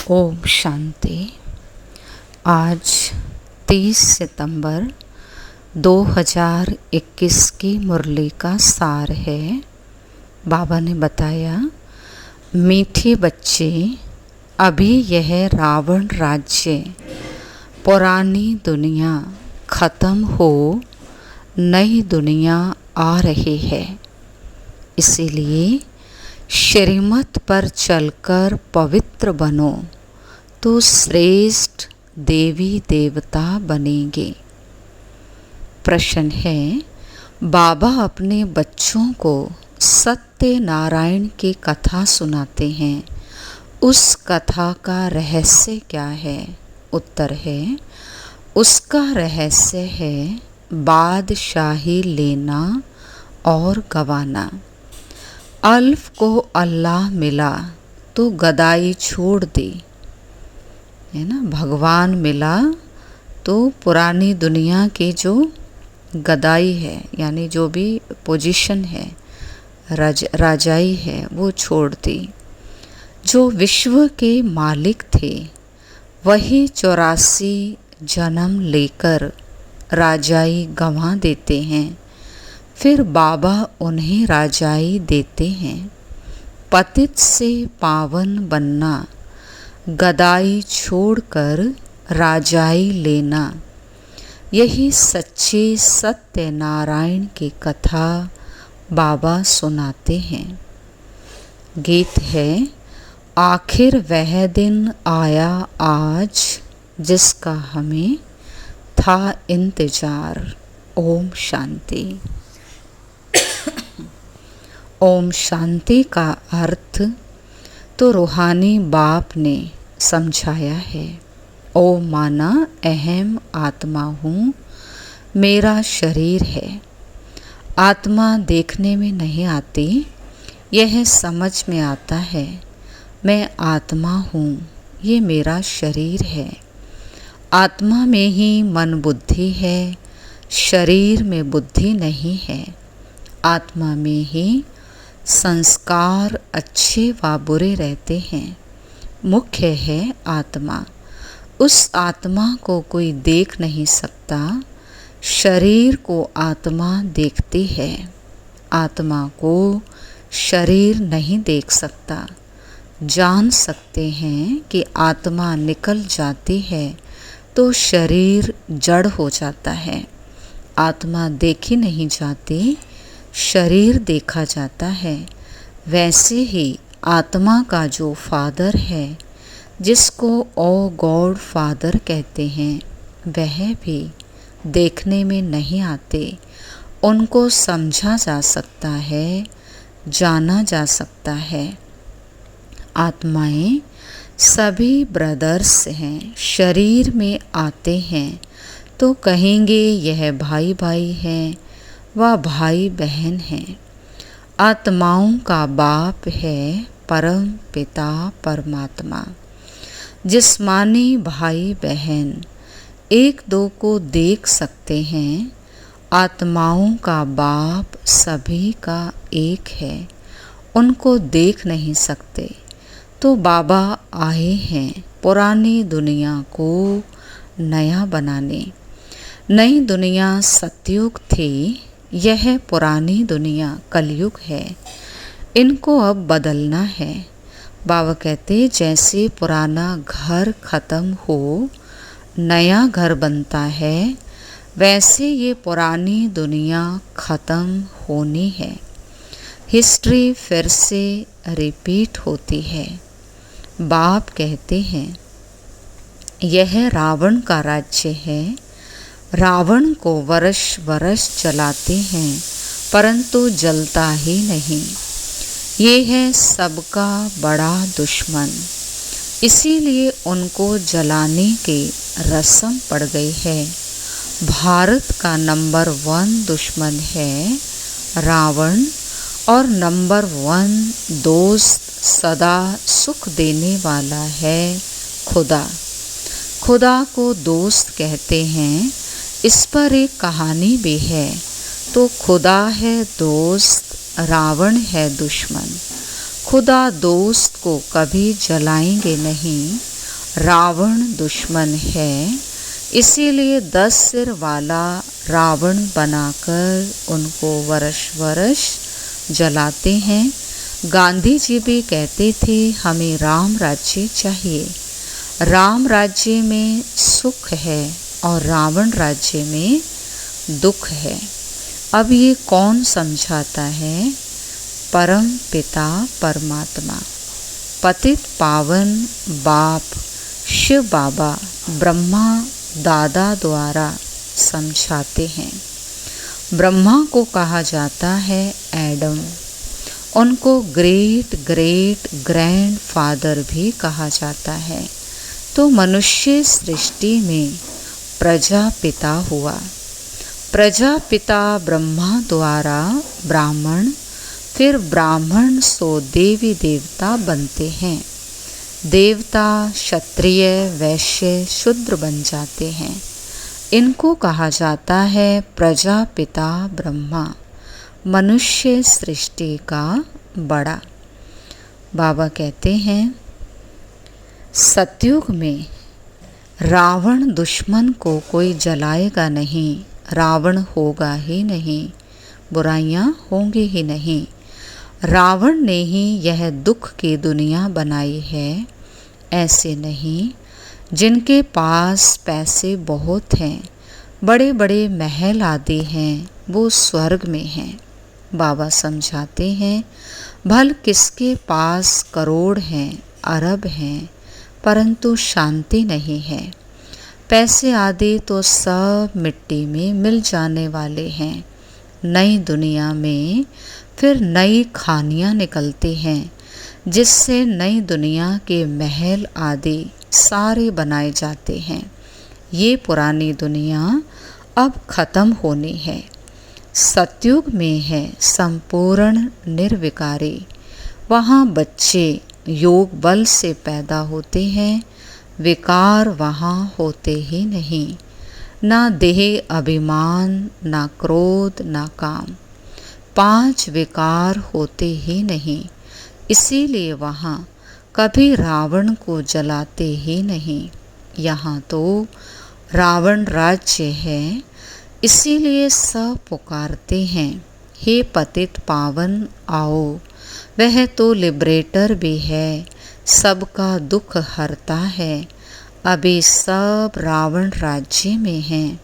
ओम शांति। आज 30 सितंबर 2021 की मुरली का सार है। बाबा ने बताया, मीठे बच्चे, अभी यह रावण राज्य पुरानी दुनिया ख़त्म हो नई दुनिया आ रही है। इसीलिए श्रीमत पर चलकर पवित्र बनो तो श्रेष्ठ देवी देवता बनेंगे। प्रश्न है, बाबा अपने बच्चों को सत्य नारायण की कथा सुनाते हैं, उस कथा का रहस्य क्या है? उत्तर है, उसका रहस्य है बादशाही लेना और गवाना। अल्फ को अल्लाह मिला तो गदाई छोड़ दी, है ना। भगवान मिला तो पुरानी दुनिया की जो गदाई है, यानी जो भी पोजीशन है, राजाई है, वो छोड़ दी। जो विश्व के मालिक थे वही 84 जन्म लेकर राजाई गंवा देते हैं, फिर बाबा उन्हें राजाई देते हैं। पतित से पावन बनना, गदाई छोड़कर राजाई लेना, यही सच्चे सत्य नारायण की कथा बाबा सुनाते हैं। गीत है, आखिर वह दिन आया आज जिसका हमें था इंतजार। ओम शांति। ओम शांति का अर्थ तो रूहानी बाप ने समझाया है। ओम माना अहम आत्मा हूँ, मेरा शरीर है। आत्मा देखने में नहीं आती, यह समझ में आता है मैं आत्मा हूँ, ये मेरा शरीर है। आत्मा में ही मन बुद्धि है, शरीर में बुद्धि नहीं है। आत्मा में ही संस्कार अच्छे व बुरे रहते हैं। मुख्य है आत्मा। उस आत्मा को कोई देख नहीं सकता, शरीर को आत्मा देखती है। आत्मा को शरीर नहीं देख सकता। जान सकते हैं कि आत्मा निकल जाती है तो शरीर जड़ हो जाता है। आत्मा देखी नहीं जाती, शरीर देखा जाता है। वैसे ही आत्मा का जो फादर है, जिसको ओ गॉड फादर कहते हैं, वह भी देखने में नहीं आते। उनको समझा जा सकता है, जाना जा सकता है। आत्माएं सभी ब्रदर्स हैं, शरीर में आते हैं तो कहेंगे यह भाई भाई हैं, वह भाई बहन हैं। आत्माओं का बाप है परम पिता परमात्मा। जिस्मानी भाई बहन एक दो को देख सकते हैं, आत्माओं का बाप सभी का एक है, उनको देख नहीं सकते। तो बाबा आए हैं पुरानी दुनिया को नया बनाने। नई दुनिया सतयुग थी, यह पुरानी दुनिया कलयुग है। इनको अब बदलना है। बाबा कहते, जैसे पुराना घर ख़त्म हो नया घर बनता है, वैसे ये पुरानी दुनिया ख़त्म होनी है। हिस्ट्री फिर से रिपीट होती है। बाप कहते हैं, यह रावण का राज्य है। रावण को वर्ष वर्ष जलाते हैं, परंतु जलता ही नहीं। ये है सबका बड़ा दुश्मन, इसीलिए उनको जलाने की रस्म पड़ गई है। भारत का नंबर 1 दुश्मन है रावण, और नंबर 1 दोस्त सदा सुख देने वाला है खुदा। खुदा को दोस्त कहते हैं। इस पर एक कहानी भी है। तो खुदा है दोस्त, रावण है दुश्मन। खुदा दोस्त को कभी जलाएंगे नहीं, रावण दुश्मन है, इसीलिए 10 सिर वाला रावण बनाकर उनको वर्ष वर्ष जलाते हैं। गांधी जी भी कहते थे हमें राम राज्य चाहिए। राम राज्य में सुख है और रावण राज्य में दुख है। अब ये कौन समझाता है? परम पिता परमात्मा, पतित पावन बाप शिव बाबा ब्रह्मा दादा द्वारा समझाते हैं। ब्रह्मा को कहा जाता है एडम, उनको ग्रेट ग्रेट ग्रैंड फादर भी कहा जाता है। तो मनुष्य सृष्टि में प्रजापिता हुआ। प्रजापिता ब्रह्मा द्वारा ब्राह्मण, फिर ब्राह्मण सो देवी देवता बनते हैं। देवता क्षत्रिय वैश्य शूद्र बन जाते हैं। इनको कहा जाता है प्रजापिता ब्रह्मा, मनुष्य सृष्टि का बड़ा। बाबा कहते हैं सतयुग में रावण दुश्मन को कोई जलाएगा नहीं, रावण होगा ही नहीं, बुराइयां होंगी ही नहीं। रावण ने ही यह दुख की दुनिया बनाई है, ऐसे नहीं। जिनके पास पैसे बहुत हैं, बड़े बड़े महल आदि हैं, वो स्वर्ग में हैं। बाबा समझाते हैं भल किसके पास करोड़ हैं, अरब हैं, परंतु शांति नहीं है। पैसे आदि तो सब मिट्टी में मिल जाने वाले हैं। नई दुनिया में फिर नई खानियाँ निकलती हैं, जिससे नई दुनिया के महल आदि सारे बनाए जाते हैं। ये पुरानी दुनिया अब खत्म होनी है। सतयुग में है संपूर्ण निर्विकारी। वहाँ बच्चे योग बल से पैदा होते हैं, विकार वहाँ होते ही नहीं। ना देह अभिमान, ना क्रोध, ना काम, 5 विकार होते ही नहीं। इसीलिए वहाँ कभी रावण को जलाते ही नहीं। यहाँ तो रावण राज्य है, इसीलिए सब पुकारते हैं हे पतित पावन आओ। वह तो लिबरेटर भी है, सबका दुख हरता है। अभी सब रावण राज्य में हैं,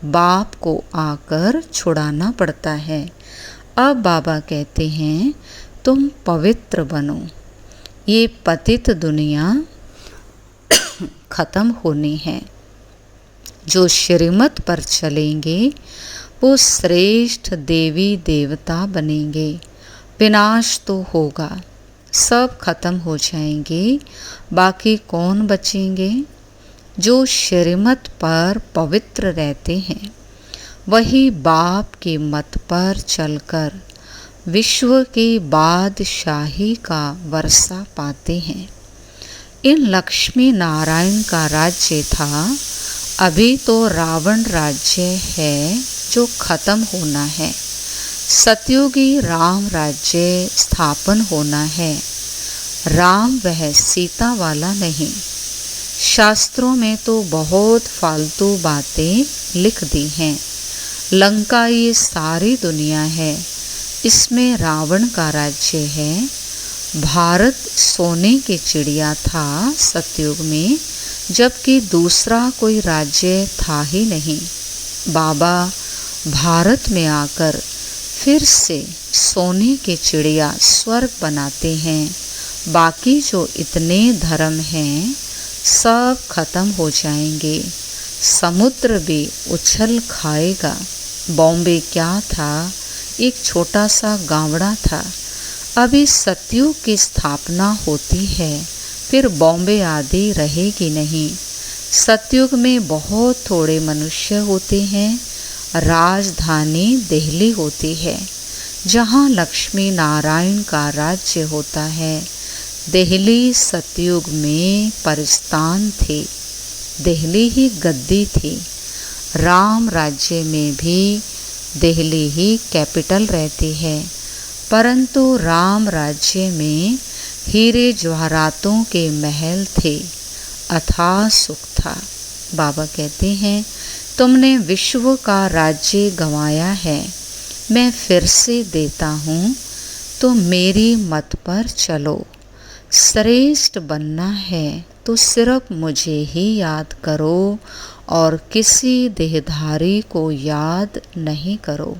बाप को आकर छुड़ाना पड़ता है। अब बाबा कहते हैं तुम पवित्र बनो। ये पतित दुनिया खत्म होनी है। जो श्रीमत पर चलेंगे वो श्रेष्ठ देवी देवता बनेंगे। विनाश तो होगा, सब खत्म हो जाएंगे, बाकी कौन बचेंगे? जो श्रीमत पर पवित्र रहते हैं वही बाप के मत पर चलकर विश्व की बादशाही का वर्षा पाते हैं। इन लक्ष्मी नारायण का राज्य था, अभी तो रावण राज्य है जो खत्म होना है। सतयुगी राम राज्य स्थापन होना है। राम वह सीता वाला नहीं। शास्त्रों में तो बहुत फालतू बातें लिख दी हैं। लंका ये सारी दुनिया है, इसमें रावण का राज्य है। भारत सोने की चिड़िया था सतयुग में, जबकि दूसरा कोई राज्य था ही नहीं। बाबा भारत में आकर फिर से सोने की चिड़िया स्वर्ग बनाते हैं। बाकी जो इतने धर्म हैं सब खत्म हो जाएंगे। समुद्र भी उछल खाएगा। बॉम्बे क्या था? एक छोटा सा गाँवड़ा था। अभी सतयुग की स्थापना होती है, फिर बॉम्बे आदि रहेगी नहीं। सतयुग में बहुत थोड़े मनुष्य होते हैं। राजधानी दिल्ली होती है, जहाँ लक्ष्मी नारायण का राज्य होता है। दिल्ली सतयुग में परिस्तान थी, दिल्ली ही गद्दी थी। राम राज्य में भी दिल्ली ही कैपिटल रहती है, परंतु राम राज्य में हीरे जवाहरातों के महल थे। अथाह सुख था। बाबा कहते हैं, तुमने विश्व का राज्य गंवाया है, मैं फिर से देता हूँ, तो मेरी मत पर चलो। श्रेष्ठ बनना है तो सिर्फ मुझे ही याद करो और किसी देहधारी को याद नहीं करो।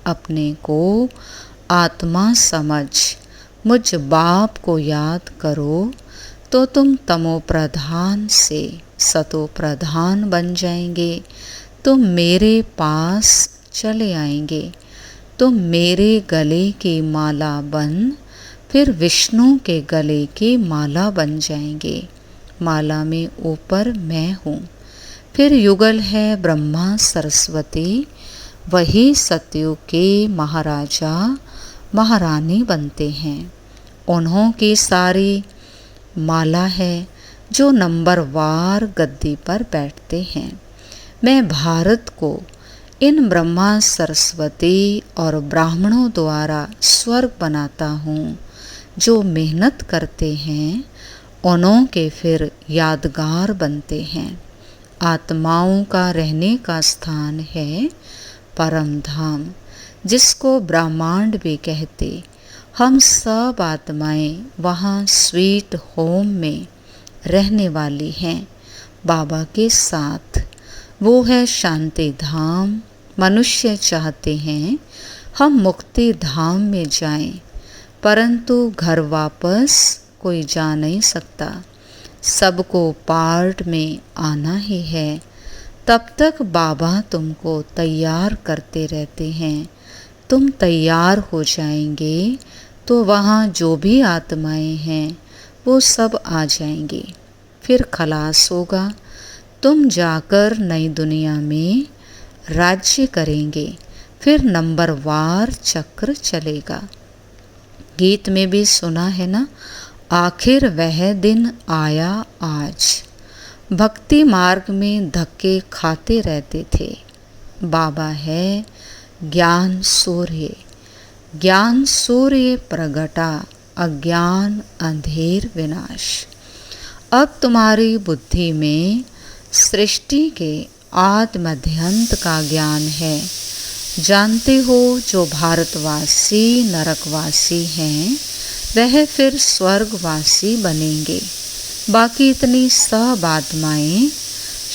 अपने को आत्मा समझ मुझ बाप को याद करो, तो तुम तमो प्रधान से सतो प्रधान बन जाएंगे। तुम मेरे पास चले आएंगे, तुम मेरे गले की माला बन फिर विष्णु के गले की माला बन जाएंगे। माला में ऊपर मैं हूँ, फिर युगल है ब्रह्मा सरस्वती, वही सतयुग के महाराजा महारानी बनते हैं। उन्हों की सारी माला है जो नंबरवार गद्दी पर बैठते हैं। मैं भारत को इन ब्रह्मा सरस्वती और ब्राह्मणों द्वारा स्वर्ग बनाता हूँ। जो मेहनत करते हैं उन्हों के फिर यादगार बनते हैं। आत्माओं का रहने का स्थान है परम धाम, जिसको ब्रह्मांड भी कहते। हम सब आत्माएं वहाँ स्वीट होम में रहने वाली हैं बाबा के साथ। वो है शांति धाम। मनुष्य चाहते हैं हम मुक्ति धाम में जाएं, परंतु घर वापस कोई जा नहीं सकता। सबको पार्ट में आना ही है। तब तक बाबा तुमको तैयार करते रहते हैं। तुम तैयार हो जाएंगे तो वहाँ जो भी आत्माएं हैं वो सब आ जाएंगी। फिर खलास होगा। तुम जाकर नई दुनिया में राज्य करेंगे। फिर नंबरवार चक्र चलेगा। गीत में भी सुना है ना, आखिर वह दिन आया आज। भक्ति मार्ग में धक्के खाते रहते थे। बाबा है ज्ञान सूर्य। ज्ञान सूर्य प्रगटा, अज्ञान अंधेर विनाश। अब तुम्हारी बुद्धि में सृष्टि के आदि मध्य अंत का ज्ञान है। जानते हो जो भारतवासी नरकवासी हैं वह फिर स्वर्गवासी बनेंगे। बाकी इतनी सब आत्माएं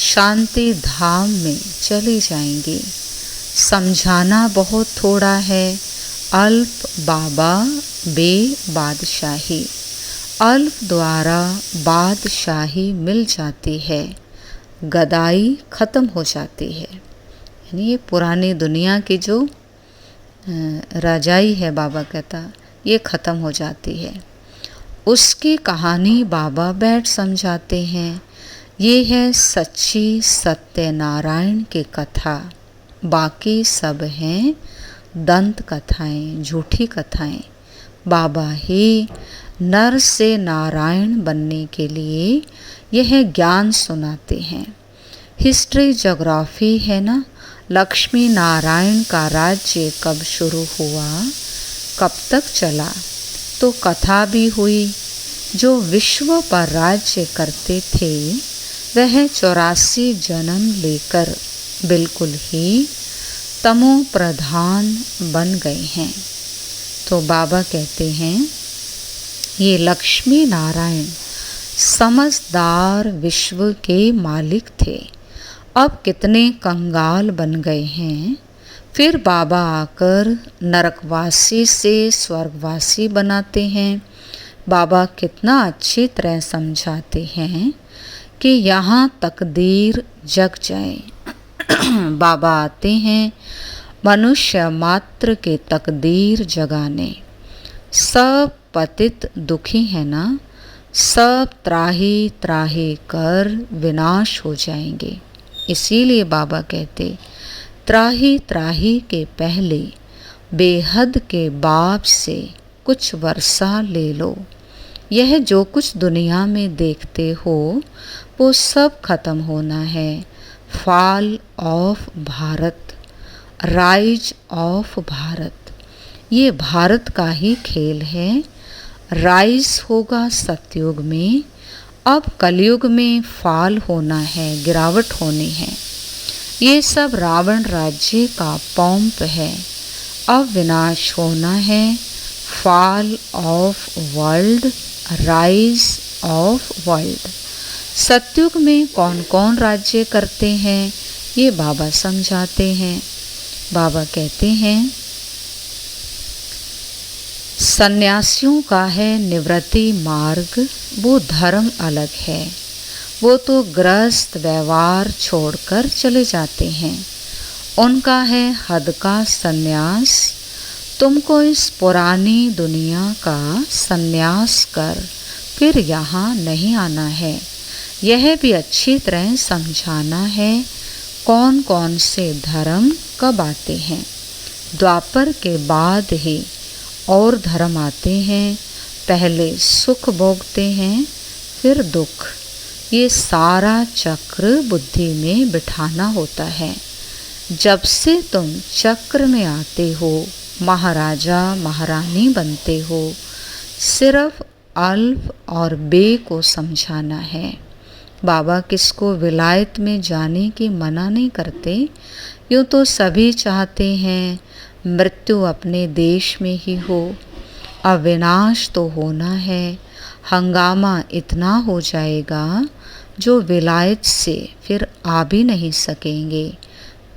शांति धाम में चली जाएंगी। समझाना बहुत थोड़ा है। अल्प बाबा बे बादशाही। अल्प द्वारा बादशाही मिल जाती है, गदाई खत्म हो जाती है। यानी ये पुरानी दुनिया की जो राजाई है, बाबा कहता, ये ख़त्म हो जाती है। उसकी कहानी बाबा बैठ समझाते हैं। ये है सच्ची सत्यनारायण की कथा। बाकी सब हैं दंत कथाएं, झूठी कथाएं। बाबा ही नर से नारायण बनने के लिए यह ज्ञान सुनाते हैं। हिस्ट्री ज्योग्राफी है ना। लक्ष्मी नारायण का राज्य कब शुरू हुआ, कब तक चला, तो कथा भी हुई। जो विश्व पर राज्य करते थे वह 84 जन्म लेकर बिल्कुल ही तमो प्रधान बन गए हैं। तो बाबा कहते हैं ये लक्ष्मी नारायण समझदार विश्व के मालिक थे। अब कितने कंगाल बन गए हैं। फिर बाबा आकर नरकवासी से स्वर्गवासी बनाते हैं। बाबा कितना अच्छी तरह समझाते हैं कि यहाँ तकदीर जग जाए। बाबा आते हैं मनुष्य मात्र के तकदीर जगाने। सब पतित दुखी है ना, सब त्राही त्राही कर विनाश हो जाएंगे। इसीलिए बाबा कहते त्राही त्राही के पहले बेहद के बाप से कुछ वर्षा ले लो। यह जो कुछ दुनिया में देखते हो वो सब खत्म होना है। Fall of Bharat, rise of Bharat, ये भारत का ही खेल है। राइज होगा सतयुग में अब कलयुग में फाल होना है, गिरावट होनी है। ये सब रावण राज्य का पौंप है। अब विनाश होना है, fall of world, rise of world. सतयुग में कौन कौन राज्य करते हैं ये बाबा समझाते हैं। बाबा कहते हैं सन्यासियों का है निवृत्ति मार्ग, वो धर्म अलग है। वो तो गृहस्थ व्यवहार छोड़कर चले जाते हैं। उनका है हद का सन्यास। तुमको इस पुरानी दुनिया का सन्यास कर फिर यहाँ नहीं आना है। यह भी अच्छी तरह समझाना है कौन कौन से धर्म कब आते हैं। द्वापर के बाद ही और धर्म आते हैं। पहले सुख भोगते हैं फिर दुख। ये सारा चक्र बुद्धि में बिठाना होता है। जब से तुम चक्र में आते हो, महाराजा महारानी बनते हो, सिर्फ अल्फ और बे को समझाना है। बाबा किसको विलायत में जाने की मना नहीं करते। यूँ तो सभी चाहते हैं मृत्यु अपने देश में ही हो। अविनाश तो होना है। हंगामा इतना हो जाएगा जो विलायत से फिर आ भी नहीं सकेंगे।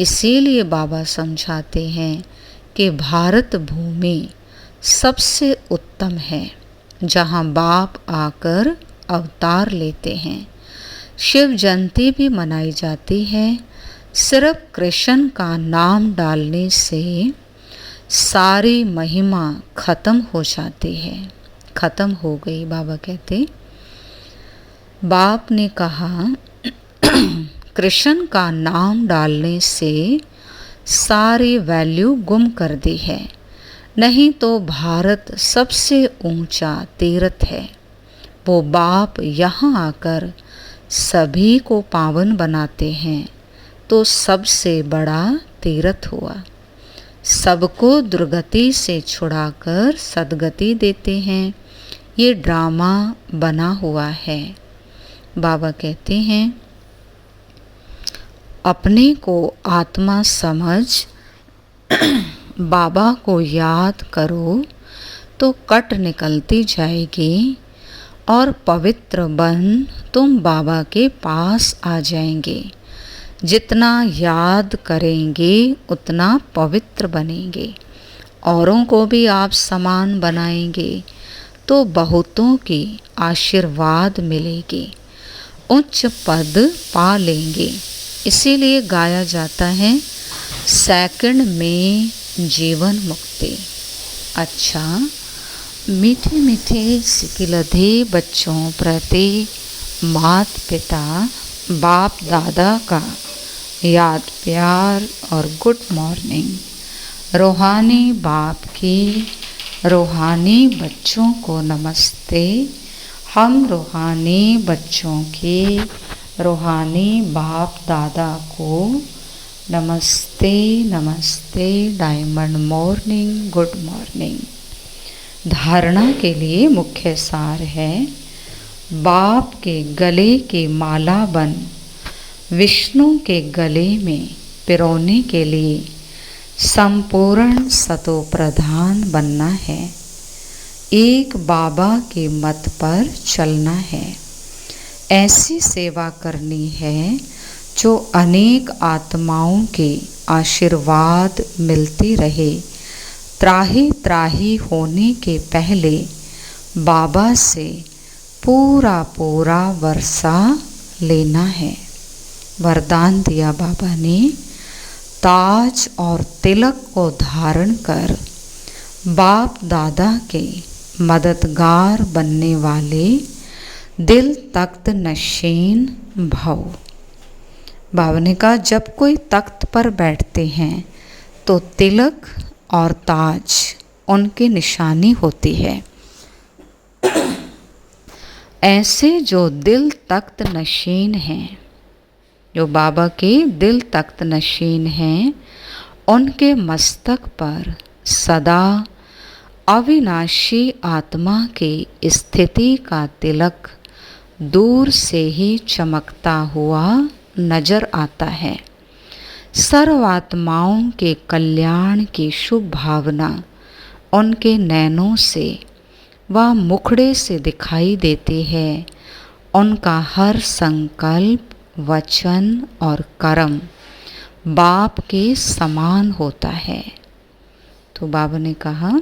इसीलिए बाबा समझाते हैं कि भारत भूमि सबसे उत्तम है, जहाँ बाप आकर अवतार लेते हैं। शिव जयंती भी मनाई जाती है। सिर्फ कृष्ण का नाम डालने से सारी महिमा खत्म हो जाती है। खत्म हो गई। बाबा कहते, बाप ने कहा कृष्ण का नाम डालने से सारी वैल्यू गुम कर दी है। नहीं तो भारत सबसे ऊंचा तीर्थ है। वो बाप यहाँ आकर सभी को पावन बनाते हैं तो सबसे बड़ा तीर्थ हुआ। सबको दुर्गति से छुड़ाकर सद्गति देते हैं। ये ड्रामा बना हुआ है। बाबा कहते हैं अपने को आत्मा समझ बाबा को याद करो तो कट निकलती जाएगी और पवित्र बन तुम बाबा के पास आ जाएंगे। जितना याद करेंगे उतना पवित्र बनेंगे। औरों को भी आप समान बनाएंगे तो बहुतों की आशीर्वाद मिलेगी, उच्च पद पा लेंगे। इसीलिए गाया जाता है सेकंड में जीवन मुक्ति। अच्छा, मीठे मीठे सिकिलधे बच्चों प्रति मात पिता बाप दादा का याद प्यार और गुड मॉर्निंग। रूहानी बाप की रूहानी बच्चों को नमस्ते। हम रूहानी बच्चों के रूहानी बाप दादा को नमस्ते नमस्ते। Diamond morning, good morning. धारणा के लिए मुख्य सार है बाप के गले की माला बन विष्णु के गले में पिरोने के लिए संपूर्ण सतो प्रधान बनना है। एक बाबा के मत पर चलना है। ऐसी सेवा करनी है जो अनेक आत्माओं के आशीर्वाद मिलती रहे। त्राही त्राही होने के पहले बाबा से पूरा पूरा वर्षा लेना है। वरदान दिया बाबा ने, ताज और तिलक को धारण कर बाप दादा के मददगार बनने वाले दिल तख्त नशीन भव। बाबा ने कहा जब कोई तख्त पर बैठते हैं तो तिलक और ताज उनकी निशानी होती है। ऐसे जो दिल तख्त नशीन हैं, जो बाबा के दिल तख्त नशीन हैं, उनके मस्तक पर सदा अविनाशी आत्मा की स्थिति का तिलक दूर से ही चमकता हुआ नजर आता है। सर्वात्माओं के कल्याण की शुभ भावना उनके नैनों से व मुखड़े से दिखाई देती है। उनका हर संकल्प, वचन और कर्म बाप के समान होता है। तो बाबा ने कहा,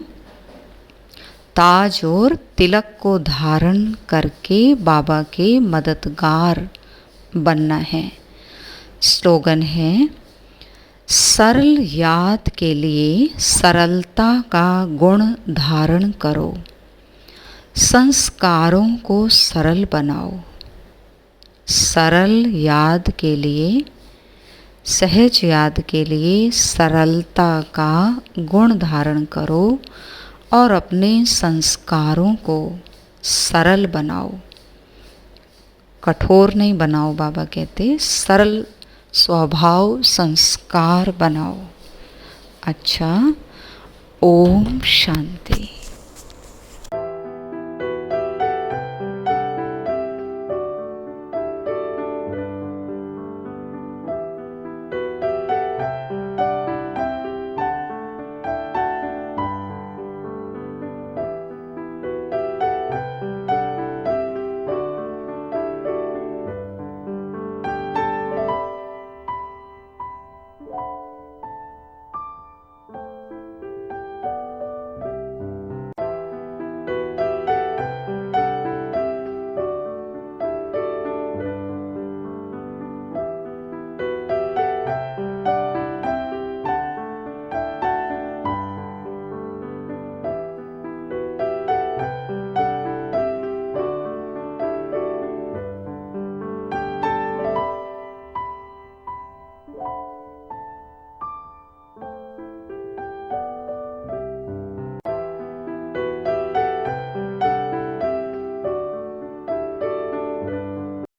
ताज और तिलक को धारण करके बाबा के मददगार बनना है। स्लोगन है, सरल याद के लिए सरलता का गुण धारण करो, संस्कारों को सरल बनाओ। सरल याद के लिए, सहज याद के लिए सरलता का गुण धारण करो और अपने संस्कारों को सरल बनाओ। कठोर नहीं बनाओ, बाबा कहते सरल स्वभाव संस्कार बनाओ। अच्छा, ओम शांति।